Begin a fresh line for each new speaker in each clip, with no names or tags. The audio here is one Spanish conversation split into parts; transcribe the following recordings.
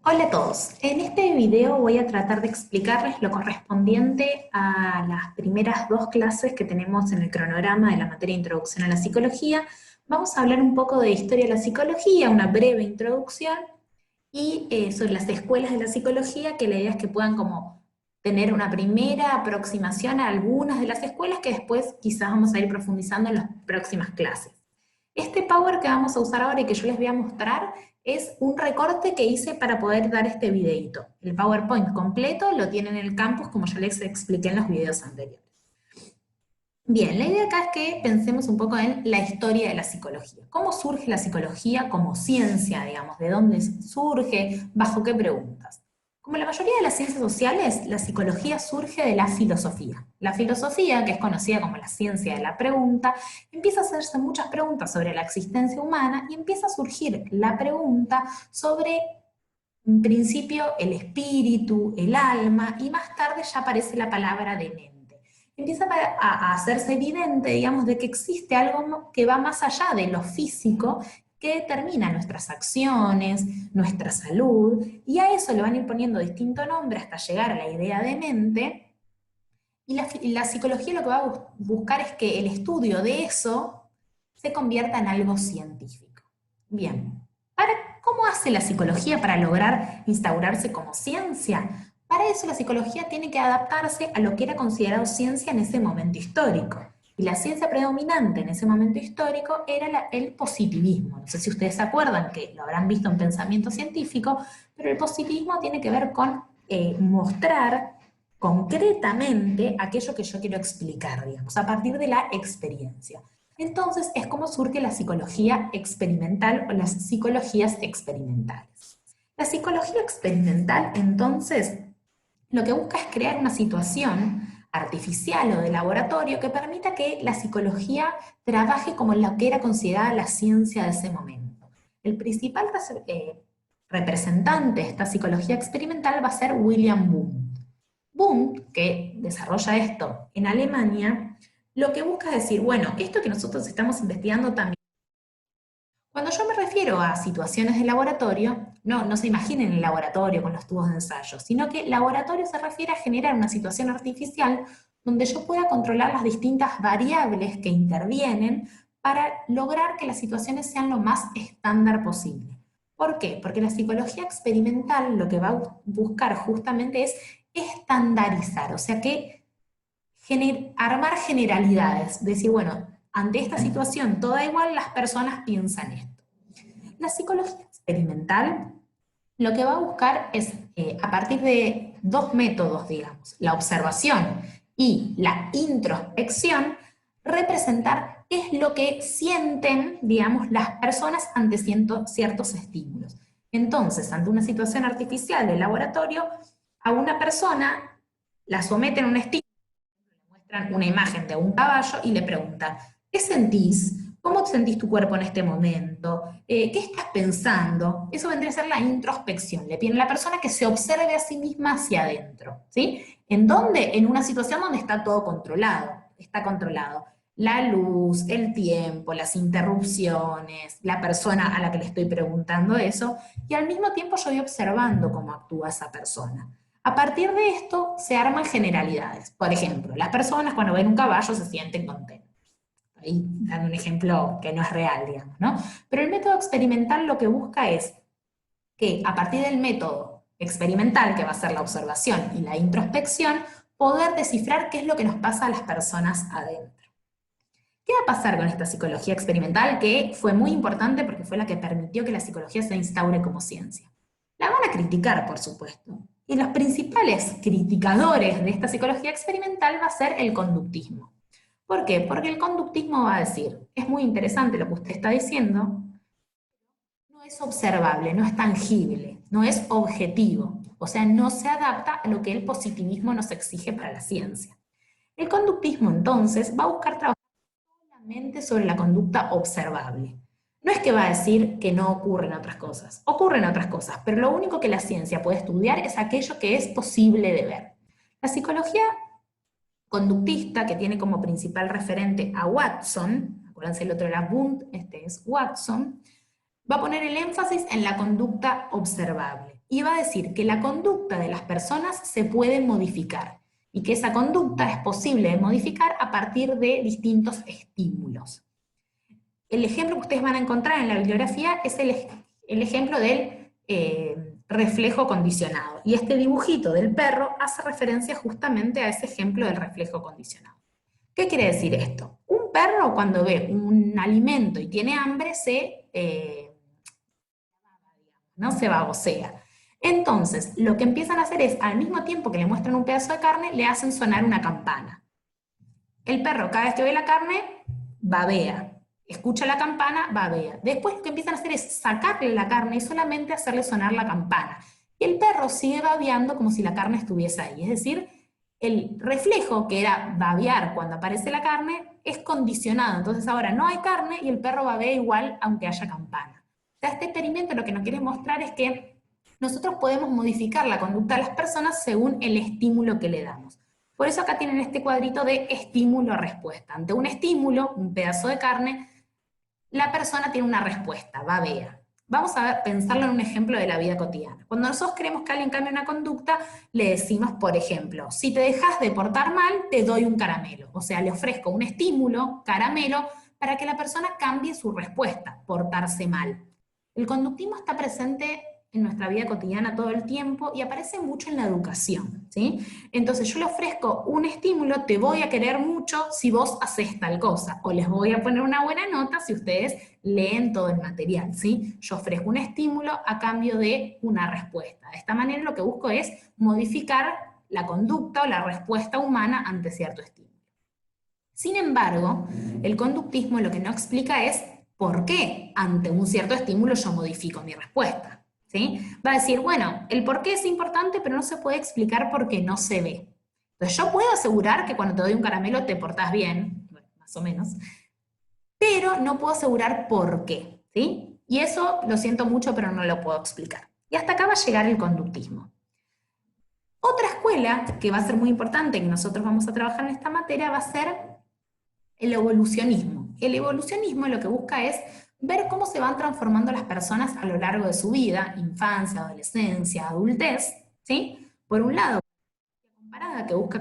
Hola a todos, en este video voy a tratar de explicarles lo correspondiente a las primeras dos clases que tenemos en el cronograma de la materia Introducción a la Psicología. Vamos a hablar un poco de historia de la psicología, una breve introducción, y sobre las escuelas de la psicología, que la idea es que puedan como tener una primera aproximación a algunas de las escuelas que después quizás vamos a ir profundizando en las próximas clases. Este Power que vamos a usar ahora y que yo les voy a mostrar es un recorte que hice para poder dar este videito. El PowerPoint completo lo tienen en el campus, como ya les expliqué en los videos anteriores. Bien, la idea acá es que pensemos un poco en la historia de la psicología. ¿Cómo surge la psicología como ciencia, digamos? ¿De dónde surge? ¿Bajo qué preguntas? Como la mayoría de las ciencias sociales, la psicología surge de la filosofía. La filosofía, que es conocida como la ciencia de la pregunta, empieza a hacerse muchas preguntas sobre la existencia humana y empieza a surgir la pregunta sobre, en principio, el espíritu, el alma, y más tarde ya aparece la palabra de mente. Empieza a hacerse evidente, digamos, de que existe algo que va más allá de lo físico, que determina nuestras acciones, nuestra salud, y a eso le van a ir poniendo distinto nombre hasta llegar a la idea de mente, y la psicología lo que va a buscar es que el estudio de eso se convierta en algo científico. Bien, ¿cómo hace la psicología para lograr instaurarse como ciencia? Para eso la psicología tiene que adaptarse a lo que era considerado ciencia en ese momento histórico. Y la ciencia predominante en ese momento histórico era el positivismo. No sé si ustedes se acuerdan que lo habrán visto en pensamiento científico, pero el positivismo tiene que ver con mostrar concretamente aquello que yo quiero explicar, digamos, a partir de la experiencia. Entonces es como surge la psicología experimental o las psicologías experimentales. La psicología experimental, entonces, lo que busca es crear una situación artificial o de laboratorio que permita que la psicología trabaje como lo que era considerada la ciencia de ese momento. El principal representante de esta psicología experimental va a ser William Wundt. Wundt, que desarrolla esto en Alemania, lo que busca es decir, bueno, esto que nosotros estamos investigando también. Cuando yo me refiero a situaciones de laboratorio, no se imaginen el laboratorio con los tubos de ensayo, sino que laboratorio se refiere a generar una situación artificial donde yo pueda controlar las distintas variables que intervienen para lograr que las situaciones sean lo más estándar posible. ¿Por qué? Porque la psicología experimental lo que va a buscar justamente es estandarizar, o sea que armar generalidades, decir, bueno, ante esta situación toda igual las personas piensan esto. La psicología experimental lo que va a buscar es, a partir de dos métodos, digamos, la observación y la introspección, representar qué es lo que sienten, digamos, las personas ante ciertos estímulos. Entonces, ante una situación artificial de laboratorio, a una persona la someten a un estímulo, muestran una imagen de un caballo y le preguntan, ¿qué sentís? ¿Cómo sentís tu cuerpo en este momento? ¿Qué estás pensando? Eso vendría a ser la introspección. Le piden a la persona que se observe a sí misma hacia adentro. ¿Sí? ¿En dónde? En una situación donde está todo controlado. Está controlado. La luz, el tiempo, las interrupciones, la persona a la que le estoy preguntando eso, y al mismo tiempo yo voy observando cómo actúa esa persona. A partir de esto se arman generalidades. Por ejemplo, las personas cuando ven un caballo se sienten contentas. Ahí dan un ejemplo que no es real, digamos, ¿no? Pero el método experimental lo que busca es que a partir del método experimental, que va a ser la observación y la introspección, poder descifrar qué es lo que nos pasa a las personas adentro. ¿Qué va a pasar con esta psicología experimental que fue muy importante porque fue la que permitió que la psicología se instaure como ciencia? La van a criticar, por supuesto. Y los principales criticadores de esta psicología experimental va a ser el conductismo. ¿Por qué? Porque el conductismo va a decir, es muy interesante lo que usted está diciendo, no es observable, no es tangible, no es objetivo, o sea, no se adapta a lo que el positivismo nos exige para la ciencia. El conductismo entonces va a buscar trabajar solamente sobre la conducta observable. No es que va a decir que no ocurren otras cosas, pero lo único que la ciencia puede estudiar es aquello que es posible de ver. La psicología conductista, que tiene como principal referente a Watson, acuérdense el otro era Wundt, este es Watson, va a poner el énfasis en la conducta observable. y va a decir que la conducta de las personas se puede modificar y que esa conducta es posible de modificar a partir de distintos estímulos. El ejemplo que ustedes van a encontrar en la bibliografía es el ejemplo del reflejo condicionado. Y este dibujito del perro hace referencia justamente a ese ejemplo del reflejo condicionado. ¿Qué quiere decir esto? Un perro cuando ve un alimento y tiene hambre no se babosea. Entonces, lo que empiezan a hacer es, al mismo tiempo que le muestran un pedazo de carne, le hacen sonar una campana. El perro, cada vez que ve la carne, babea. Escucha la campana, babea. Después lo que empiezan a hacer es sacarle la carne y solamente hacerle sonar la campana. Y el perro sigue babeando como si la carne estuviese ahí. Es decir, el reflejo, que era babear cuando aparece la carne, es condicionado. Entonces ahora no hay carne y el perro babea igual aunque haya campana. O sea, este experimento lo que nos quiere mostrar es que nosotros podemos modificar la conducta de las personas según el estímulo que le damos. Por eso acá tienen este cuadrito de estímulo-respuesta. Ante un estímulo, un pedazo de carne, la persona tiene una respuesta, babea. Vamos a pensarlo en un ejemplo de la vida cotidiana. Cuando nosotros queremos que alguien cambie una conducta, le decimos, por ejemplo, si te dejas de portar mal, te doy un caramelo. O sea, le ofrezco un estímulo, caramelo, para que la persona cambie su respuesta, portarse mal. El conductismo está presente en nuestra vida cotidiana todo el tiempo y aparece mucho en la educación, ¿sí? Entonces yo le ofrezco un estímulo, te voy a querer mucho si vos haces tal cosa, o les voy a poner una buena nota si ustedes leen todo el material, ¿sí? Yo ofrezco un estímulo a cambio de una respuesta. De esta manera lo que busco es modificar la conducta o la respuesta humana ante cierto estímulo. Sin embargo, el conductismo lo que no explica es por qué ante un cierto estímulo yo modifico mi respuesta. ¿Sí? Va a decir, bueno, el por qué es importante, pero no se puede explicar porque no se ve. Entonces yo puedo asegurar que cuando te doy un caramelo te portás bien, bueno, más o menos, pero no puedo asegurar por qué, ¿sí? Y eso lo siento mucho, pero no lo puedo explicar. Y hasta acá va a llegar el conductismo. Otra escuela que va a ser muy importante, que nosotros vamos a trabajar en esta materia, va a ser el evolucionismo. El evolucionismo lo que busca es ver cómo se van transformando las personas a lo largo de su vida, infancia, adolescencia, adultez, ¿sí? Por un lado, comparada que busca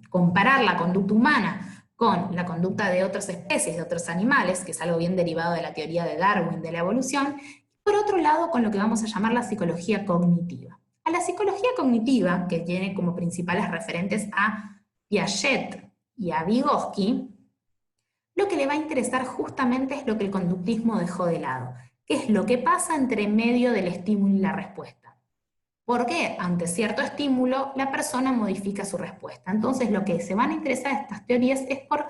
comparar la conducta humana con la conducta de otras especies, de otros animales, que es algo bien derivado de la teoría de Darwin de la evolución, por otro lado, con lo que vamos a llamar la psicología cognitiva. A la psicología cognitiva, que tiene como principales referentes a Piaget y a Vygotsky, lo que le va a interesar justamente es lo que el conductismo dejó de lado, que es lo que pasa entre medio del estímulo y la respuesta. ¿Por qué? Ante cierto estímulo, la persona modifica su respuesta. Entonces, lo que se van a interesar estas teorías es por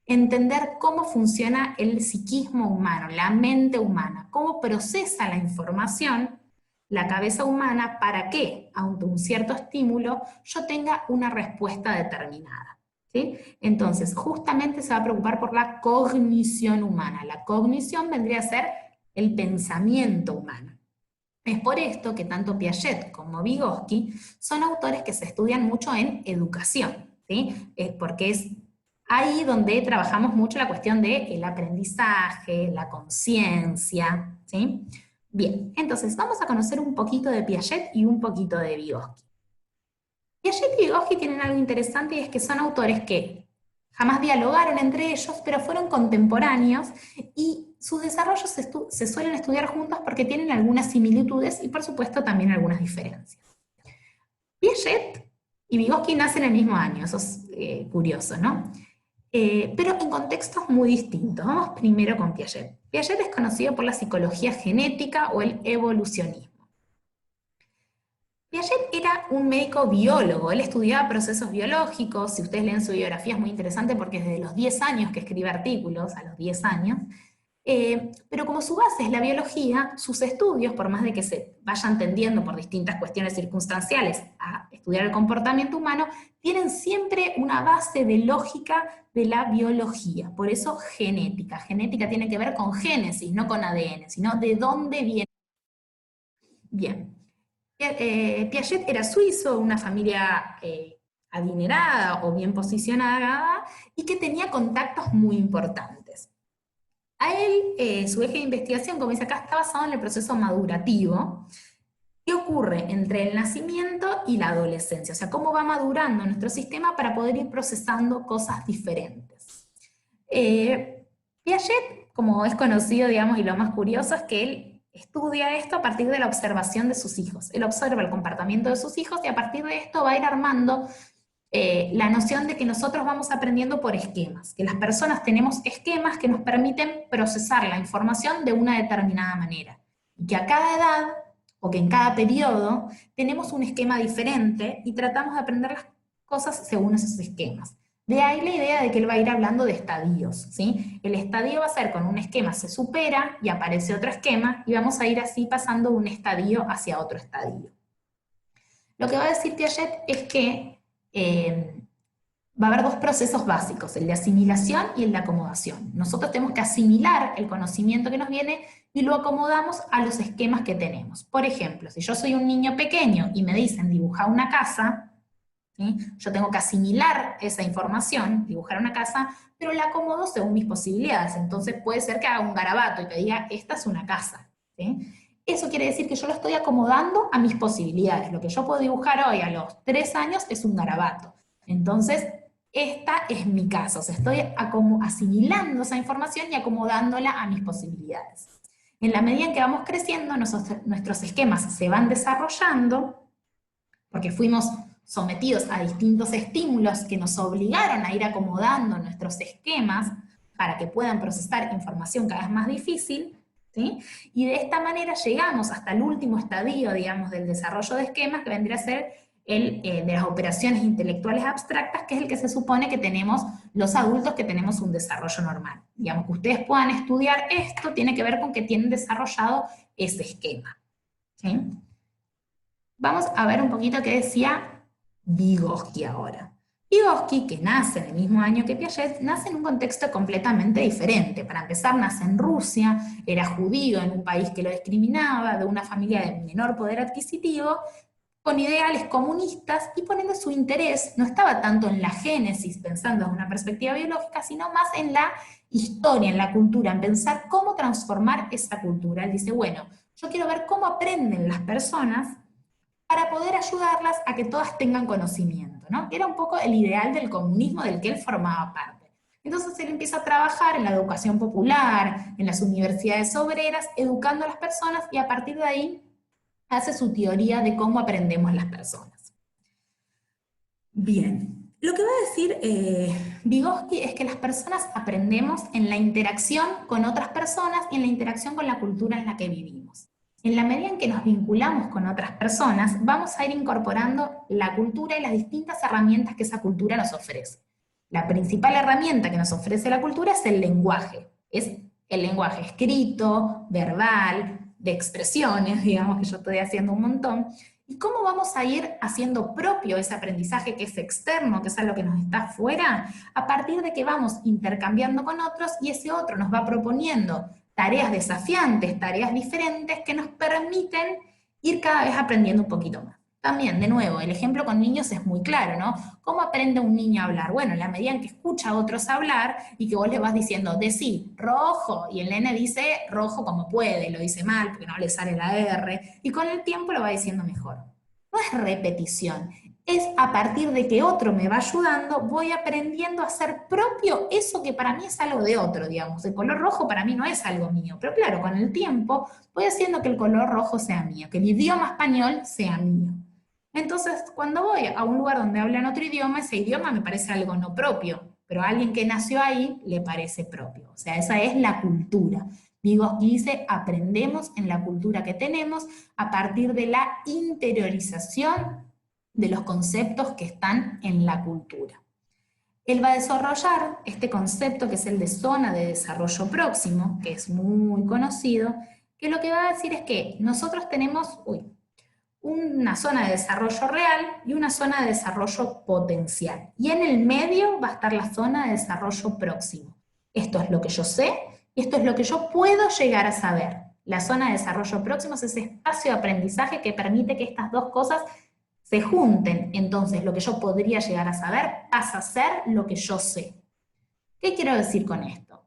entender cómo funciona el psiquismo humano, la mente humana, cómo procesa la información la cabeza humana para que, ante un cierto estímulo, yo tenga una respuesta determinada. ¿Sí? Entonces, justamente se va a preocupar por la cognición humana. La cognición vendría a ser el pensamiento humano. Es por esto que tanto Piaget como Vygotsky son autores que se estudian mucho en educación, ¿sí? Porque es ahí donde trabajamos mucho la cuestión del aprendizaje, la conciencia, ¿sí? Bien, entonces vamos a conocer un poquito de Piaget y un poquito de Vygotsky. Piaget y Vygotsky tienen algo interesante y es que son autores que jamás dialogaron entre ellos, pero fueron contemporáneos y sus desarrollos se suelen estudiar juntos porque tienen algunas similitudes y por supuesto también algunas diferencias. Piaget y Vygotsky nacen el mismo año, eso es curioso, ¿no? Pero en contextos muy distintos. Vamos primero con Piaget. Piaget es conocido por la psicología genética o el evolucionismo. Piaget era un médico biólogo, él estudiaba procesos biológicos, si ustedes leen su biografía es muy interesante porque es desde los 10 años que escribe artículos, a los 10 años, pero como su base es la biología, sus estudios, por más de que se vayan tendiendo por distintas cuestiones circunstanciales a estudiar el comportamiento humano, tienen siempre una base de lógica de la biología, por eso genética. Genética tiene que ver con génesis, no con ADN, sino de dónde viene. Bien. Piaget era suizo, una familia adinerada o bien posicionada, y que tenía contactos muy importantes. A él, su eje de investigación, como dice acá, está basado en el proceso madurativo, que ocurre entre el nacimiento y la adolescencia, o sea, cómo va madurando nuestro sistema para poder ir procesando cosas diferentes. Piaget, como es conocido, digamos, y lo más curioso es que él estudia esto a partir de la observación de sus hijos. Él observa el comportamiento de sus hijos y a partir de esto va a ir armando la noción de que nosotros vamos aprendiendo por esquemas, que las personas tenemos esquemas que nos permiten procesar la información de una determinada manera, y que a cada edad, o que en cada periodo, tenemos un esquema diferente y tratamos de aprender las cosas según esos esquemas. De ahí la idea de que él va a ir hablando de estadios, ¿sí? El estadio va a ser con un esquema se supera y aparece otro esquema, y vamos a ir así pasando de un estadio hacia otro estadio. Lo que va a decir Piaget es que va a haber dos procesos básicos, el de asimilación y el de acomodación. Nosotros tenemos que asimilar el conocimiento que nos viene y lo acomodamos a los esquemas que tenemos. Por ejemplo, si yo soy un niño pequeño y me dicen dibujar una casa, ¿sí? Yo tengo que asimilar esa información, dibujar una casa, pero la acomodo según mis posibilidades. Entonces puede ser que haga un garabato y te diga, esta es una casa, ¿sí? Eso quiere decir que yo lo estoy acomodando a mis posibilidades. Lo que yo puedo dibujar hoy a los 3 años es un garabato. Entonces, esta es mi casa. O sea, estoy asimilando esa información y acomodándola a mis posibilidades. En la medida en que vamos creciendo, nuestros esquemas se van desarrollando, porque fuimos sometidos a distintos estímulos que nos obligaron a ir acomodando nuestros esquemas para que puedan procesar información cada vez más difícil, ¿sí? Y de esta manera llegamos hasta el último estadio, digamos, del desarrollo de esquemas, que vendría a ser el de las operaciones intelectuales abstractas, que es el que se supone que tenemos los adultos que tenemos un desarrollo normal. Digamos, que ustedes puedan estudiar esto tiene que ver con que tienen desarrollado ese esquema, ¿sí? Vamos a ver un poquito qué decía Vygotsky ahora. Vygotsky, que nace en el mismo año que Piaget, nace en un contexto completamente diferente. Para empezar, nace en Rusia, era judío en un país que lo discriminaba, de una familia de menor poder adquisitivo, con ideales comunistas, y poniendo su interés no estaba tanto en la génesis, pensando desde una perspectiva biológica, sino más en la historia, en la cultura, en pensar cómo transformar esa cultura. Él dice, bueno, yo quiero ver cómo aprenden las personas para poder ayudarlas a que todas tengan conocimiento, ¿no? Era un poco el ideal del comunismo del que él formaba parte. Entonces él empieza a trabajar en la educación popular, en las universidades obreras, educando a las personas, y a partir de ahí hace su teoría de cómo aprendemos las personas. Bien, lo que va a decir Vygotsky es que las personas aprendemos en la interacción con otras personas y en la interacción con la cultura en la que vivimos. En la medida en que nos vinculamos con otras personas, vamos a ir incorporando la cultura y las distintas herramientas que esa cultura nos ofrece. La principal herramienta que nos ofrece la cultura es el lenguaje. Es el lenguaje escrito, verbal, de expresiones, digamos que yo estoy haciendo un montón. ¿Y cómo vamos a ir haciendo propio ese aprendizaje que es externo, que es algo que nos está afuera? A partir de que vamos intercambiando con otros y ese otro nos va proponiendo tareas desafiantes, tareas diferentes que nos permiten ir cada vez aprendiendo un poquito más. También, de nuevo, el ejemplo con niños es muy claro, ¿no? ¿Cómo aprende un niño a hablar? Bueno, en la medida en que escucha a otros hablar y que vos le vas diciendo, decí rojo, y el nene dice rojo como puede, lo dice mal porque no le sale la R, y con el tiempo lo va diciendo mejor. No es repetición, es a partir de que otro me va ayudando, voy aprendiendo a hacer propio eso que para mí es algo de otro, digamos. El color rojo para mí no es algo mío, pero claro, con el tiempo voy haciendo que el color rojo sea mío, que el idioma español sea mío. Entonces, cuando voy a un lugar donde hablan otro idioma, ese idioma me parece algo no propio, pero a alguien que nació ahí le parece propio. O sea, esa es la cultura. Vygotsky dice, aprendemos en la cultura que tenemos a partir de la interiorización de los conceptos que están en la cultura. Él va a desarrollar este concepto que es el de zona de desarrollo próximo, que es muy conocido, que lo que va a decir es que nosotros tenemos una zona de desarrollo real y una zona de desarrollo potencial. Y en el medio va a estar la zona de desarrollo próximo. Esto es lo que yo sé y esto es lo que yo puedo llegar a saber. La zona de desarrollo próximo es ese espacio de aprendizaje que permite que estas dos cosas se junten. Entonces lo que yo podría llegar a saber pasa a ser lo que yo sé. ¿Qué quiero decir con esto?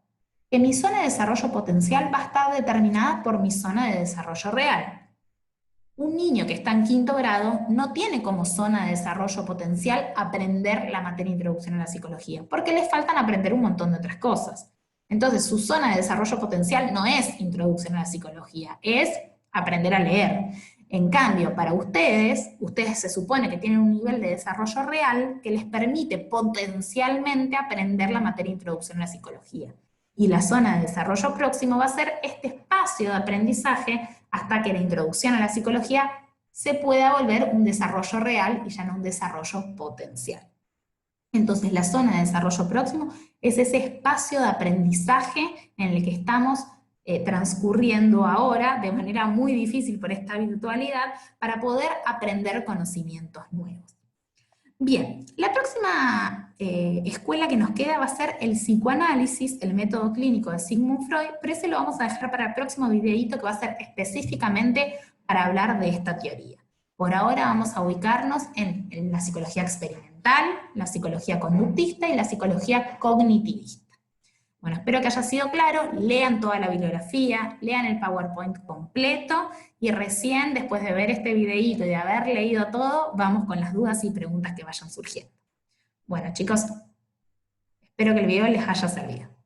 Que mi zona de desarrollo potencial va a estar determinada por mi zona de desarrollo real. Un niño que está en quinto grado no tiene como zona de desarrollo potencial aprender la materia de introducción a la psicología, porque le faltan aprender un montón de otras cosas. Entonces, su zona de desarrollo potencial no es introducción a la psicología, es aprender a leer. En cambio, para ustedes se supone que tienen un nivel de desarrollo real que les permite potencialmente aprender la materia de introducción a la psicología. Y la zona de desarrollo próximo va a ser este espacio de aprendizaje hasta que la introducción a la psicología se pueda volver un desarrollo real y ya no un desarrollo potencial. Entonces, la zona de desarrollo próximo es ese espacio de aprendizaje en el que estamos transcurriendo ahora de manera muy difícil por esta virtualidad para poder aprender conocimientos nuevos. Bien, la próxima escuela que nos queda va a ser el psicoanálisis, el método clínico de Sigmund Freud, pero ese lo vamos a dejar para el próximo videíto que va a ser específicamente para hablar de esta teoría. Por ahora vamos a ubicarnos en la psicología experimental, la psicología conductista y la psicología cognitivista. Bueno, espero que haya sido claro, lean toda la bibliografía, lean el PowerPoint completo y recién después de ver este videíto y de haber leído todo, vamos con las dudas y preguntas que vayan surgiendo. Bueno chicos, espero que el video les haya servido.